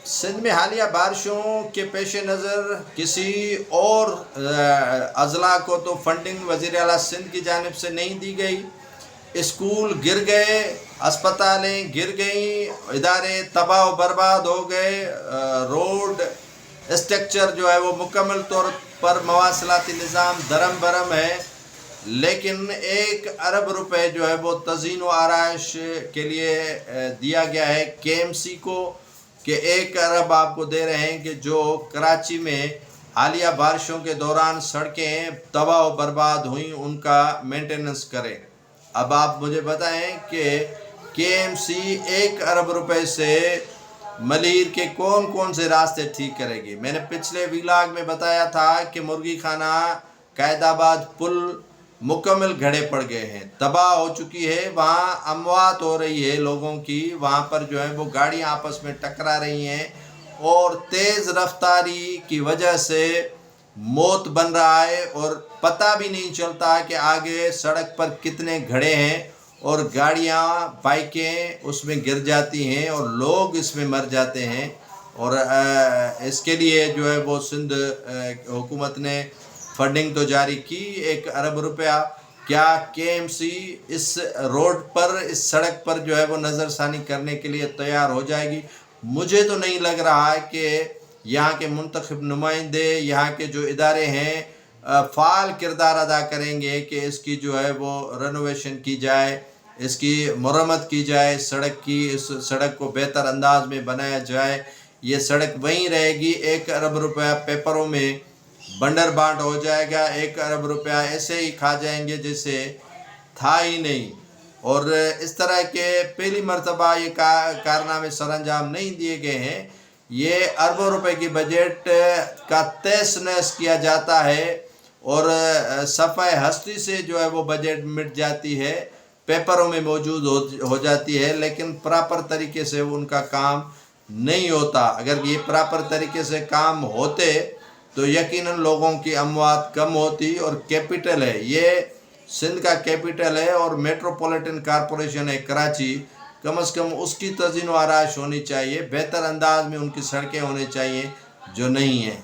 سندھ میں حالیہ بارشوں کے پیش نظر کسی اور اضلاع کو تو فنڈنگ وزیر اعلیٰ سندھ کی جانب سے نہیں دی گئی. اسکول گر گئے، اسپتالیں گر گئیں، ادارے تباہ و برباد ہو گئے، روڈ اسٹرکچر جو ہے وہ مکمل طور پر مواصلاتی نظام درم برم ہے. لیکن 1 ارب روپے جو ہے وہ تزئین و آرائش کے لیے دیا گیا ہے KMC کو، کہ 1 ارب آپ کو دے رہے ہیں کہ جو کراچی میں حالیہ بارشوں کے دوران سڑکیں تباہ و برباد ہوئیں ان کا مینٹیننس کرے. اب آپ مجھے بتائیں کہ KMC 1 ارب روپے سے ملیر کے کون کون سے راستے ٹھیک کرے گی. میں نے پچھلے ویلاگ میں بتایا تھا کہ مرغی خانہ قائد آباد پل مکمل گھڑے پڑ گئے ہیں، تباہ ہو چکی ہے، وہاں اموات ہو رہی ہے لوگوں کی، وہاں پر جو ہے وہ گاڑیاں آپس میں ٹکرا رہی ہیں اور تیز رفتاری کی وجہ سے موت بن رہا ہے اور پتہ بھی نہیں چلتا کہ آگے سڑک پر کتنے گھڑے ہیں اور گاڑیاں بائکیں اس میں گر جاتی ہیں اور لوگ اس میں مر جاتے ہیں. اور اس کے لیے جو ہے وہ سندھ حکومت نے فنڈنگ تو جاری کی 1 ارب روپیہ. کیا KMC اس روڈ پر، اس سڑک پر جو ہے وہ نظر ثانی کرنے کے لیے تیار ہو جائے گی؟ مجھے تو نہیں لگ رہا ہے کہ یہاں کے منتخب نمائندے، یہاں کے جو ادارے ہیں فعال کردار ادا کریں گے کہ اس کی جو ہے وہ رینوویشن کی جائے، اس کی مرمت کی جائے، سڑک کی، اس سڑک کو بہتر انداز میں بنایا جائے. یہ سڑک وہیں رہے گی. 1 ارب روپیہ پیپروں میں بنڈر بانٹ ہو جائے گا. 1 ارب روپیہ ایسے ہی کھا جائیں گے جیسے تھا ہی نہیں. اور اس طرح کے پہلی مرتبہ یہ کارنامے سر انجام نہیں دیے گئے ہیں. یہ اربوں روپے کی بجٹ کا تہس نہس کیا جاتا ہے اور صفحہ ہستی سے جو ہے وہ بجٹ مٹ جاتی ہے، پیپروں میں موجود ہو جاتی ہے، لیکن پراپر طریقے سے ان کا کام نہیں ہوتا. اگر یہ پراپر طریقے سے کام ہوتے تو یقیناً لوگوں کی اموات کم ہوتی. اور کیپٹل ہے، یہ سندھ کا کیپٹل ہے اور میٹروپولیٹن کارپوریشن ہے کراچی، کم از کم اس کی تزئین و آرائش ہونی چاہیے، بہتر انداز میں ان کی سڑکیں ہونی چاہیے جو نہیں ہیں.